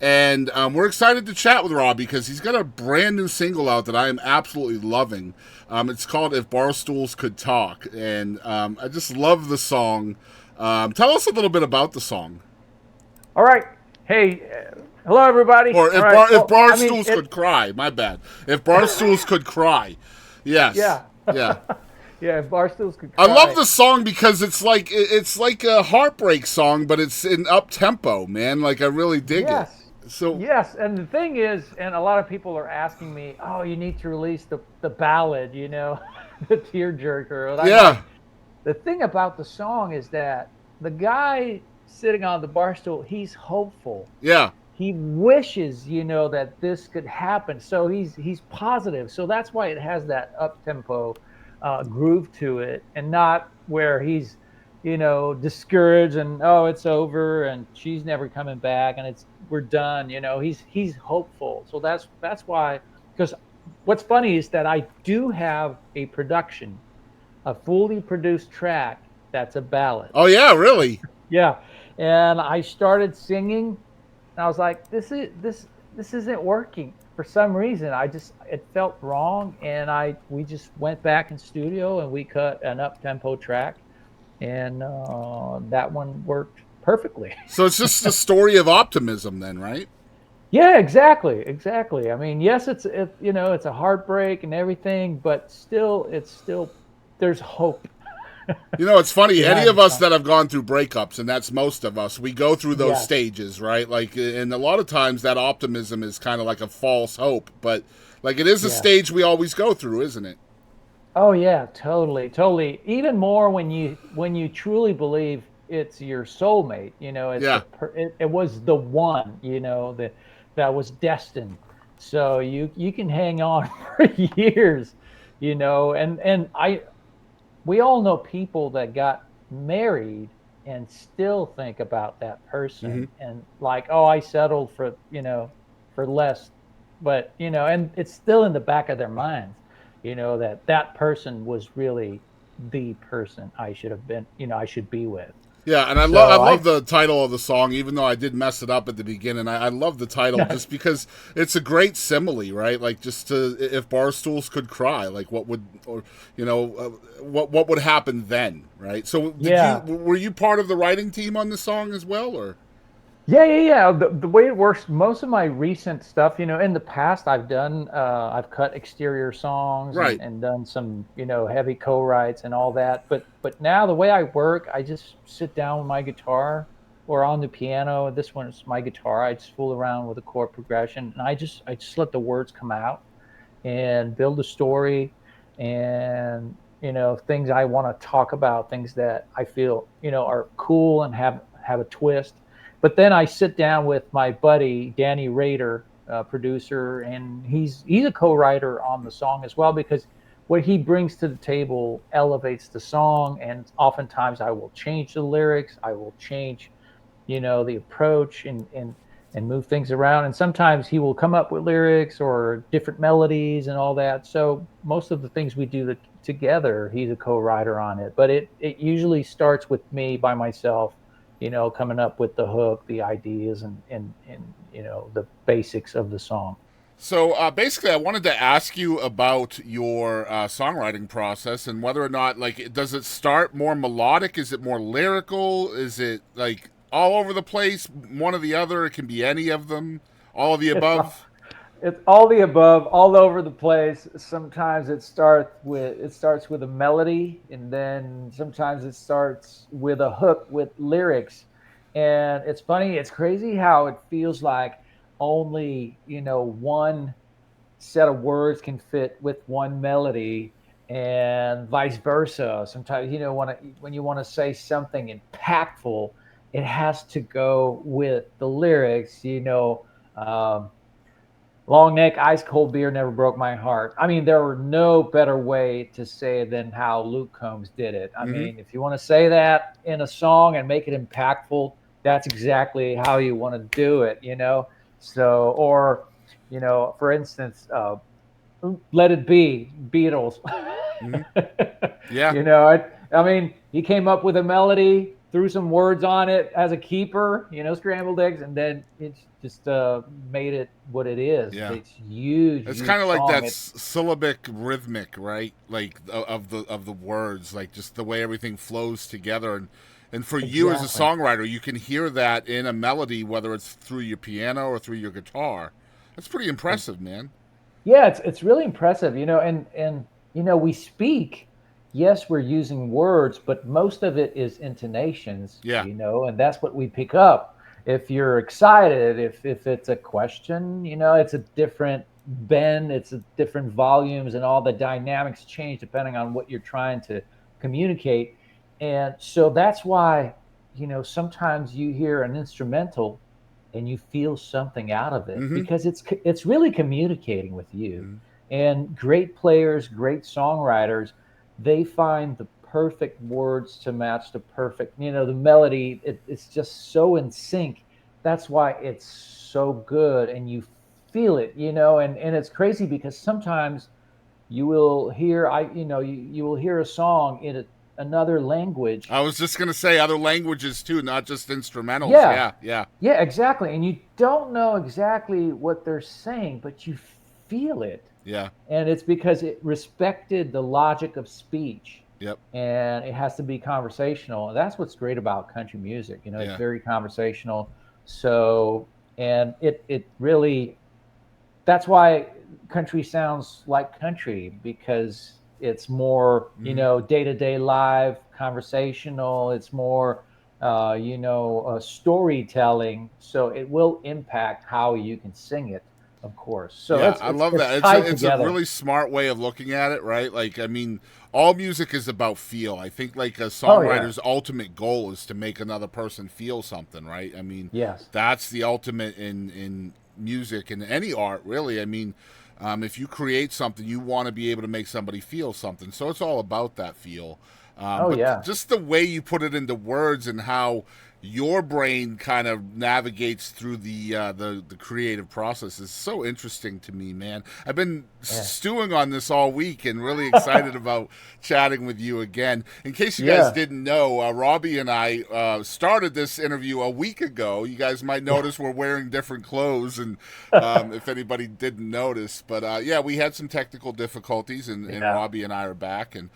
And we're excited to chat with Robby because he's got a brand new single out that I am absolutely loving. It's called "If Barstools Could Talk," and I just love the song. Tell us a little bit about the song, All right. Hey, hello everybody. or All right. if Well, I mean Barstools Could it. Cry. My bad. If Barstools Could Cry, yes, Yeah, yeah. yeah. If Barstools could I love cry. the song because it's like a heartbreak song, but it's in up tempo, man. Like I really dig it. Yes, So yes. And the thing is, and a lot of people are asking me, "Oh, you need to release the ballad, the tearjerker." And I'm yeah, like, the thing about the song is that the guy sitting on the bar stool, he's hopeful. yeah. He wishes, that this could happen. So he's positive. So that's why it has that up tempo groove to it, and not where he's, discouraged and oh, it's over and she's never coming back and we're done. He's hopeful. So that's why. Because what's funny is that I do have a production, a fully produced track that's a ballad. Oh yeah, really. Yeah, and I started singing, and I was like, this isn't working for some reason. It felt wrong, and we just went back in studio and we cut an up tempo track, and that one worked perfectly. So it's just a story of optimism, then, right? Yeah, exactly, exactly. I mean, yes, it's a heartbreak and everything, but still there's hope You know, it's funny. Any behind of the us song. that have gone through breakups, and that's most of us, we go through those Yes, stages, right? Like, and a lot of times that optimism is kind of like a false hope, but like it is a yes. stage we always go through, isn't it? Oh yeah, totally, totally. Even more when you truly believe it's your soulmate. It's Yeah. it was the one. That was destined. So you can hang on for years. And we all know people that got married and still think about that Mm-hmm. person and like, oh, I settled for less, but and it's still in the back of their minds, that person was really the person I should have been, I should be with. Yeah, and I So love I the title of the song, even though I did mess it up at the beginning. I love the title just because it's a great simile, right? Like just to if barstools could cry, like what would or what would happen then, right? So did you yeah. were you part of the writing team on the song as well, or Yeah, yeah, yeah. The way it works, most of my recent stuff, in the past I've cut exterior songs and, right? and done some, heavy co-writes and all that. But now the way I work, I just sit down with my guitar or on the piano. This one is my guitar. I just fool around with a chord progression and I just let the words come out and build a story and, things I want to talk about, things that I feel, are cool and have a twist. But then I sit down with my buddy Danny Rader, producer, and he's a co-writer on the song as well because what he brings to the table elevates the song. And oftentimes I will change the lyrics, I will change, the approach and move things around. And sometimes he will come up with lyrics or different melodies and all that. So most of the things we do together, he's a co-writer on it. But it usually starts with me by myself, coming up with the hook, the ideas, and the basics of the song. So basically, I wanted to ask you about your songwriting process and whether or not, like, does it start more melodic? Is it more lyrical? Is it like all over the place? One or the other? It can be any of them. All of the It's above. it's all the above, all over the place. Sometimes it starts with a melody, and then sometimes it starts with a hook with lyrics. And it's funny, it's crazy how it feels like only one set of words can fit with one melody, and vice versa. Sometimes when you want to say something impactful, it has to go with the lyrics. Long neck, ice cold beer never broke my heart. I mean, there were no better way to say it than how Luke Combs did it. I Mm-hmm. mean, if you want to say that in a song and make it impactful, that's exactly how you want to do it. So, or, for instance, Let It Be, Beatles. Mm-hmm. Yeah. I mean, he came up with a melody. threw some words on it as a keeper, scrambled eggs, and then it's just made it what it is. Yeah. It's huge, It's huge kind of like song. that syllabic rhythmic, right? Like of the words, like just the way everything flows together. And for you as a Exactly. songwriter, you can hear that in a melody, whether it's through your piano or through your guitar. That's pretty impressive, man. Yeah, it's really impressive, and we speak. Yes, we're using words, but most of it is intonations, Yeah. and that's what we pick up. If you're excited, if it's a question, it's a different bend, it's a different volumes, and all the dynamics change depending on what you're trying to communicate. And so that's why, sometimes you hear an instrumental and you feel something out of it Mm-hmm. because it's really communicating with you. Mm-hmm. And great players, great songwriters, they find the perfect words to match the perfect, the melody. It's just so in sync. That's why it's so good, and you feel it, and it's crazy because sometimes you will hear you will hear a song in another language. I was just gonna say other languages too, not just instrumentals. Yeah, Yeah, yeah, yeah, exactly. And you don't know exactly what they're saying, but you feel it. yeah. And it's because it respected the logic of speech, Yep. and it has to be conversational. And that's what's great about country music. It's Yeah. very conversational. So, and it really, that's why country sounds like country, because it's more, Mm-hmm. day to day live conversational. It's more, storytelling. So it will impact how you can sing it, of course. So Yeah, it's I it's love it's that. tied It's a together. really smart way of looking at it, right? Like, I mean, all music is about feel. I think like a Oh yeah, songwriter's ultimate goal is to make another person feel something, right? I mean, yes, that's the ultimate in music and any art, really. I mean, if you create something, you want to be able to make somebody feel something. So it's all about that feel. oh But yeah. just the way you put it into words and how your brain kind of navigates through the creative process is so interesting to me, man. I've been Yeah. stewing on this all week and really excited about chatting with you again. In case you guys Yeah. didn't know, Robbie and I started this interview a week ago. You guys might Yeah. notice we're wearing different clothes, and if anybody didn't notice, but yeah, we had some technical difficulties, and Yeah. Robbie and I are back, and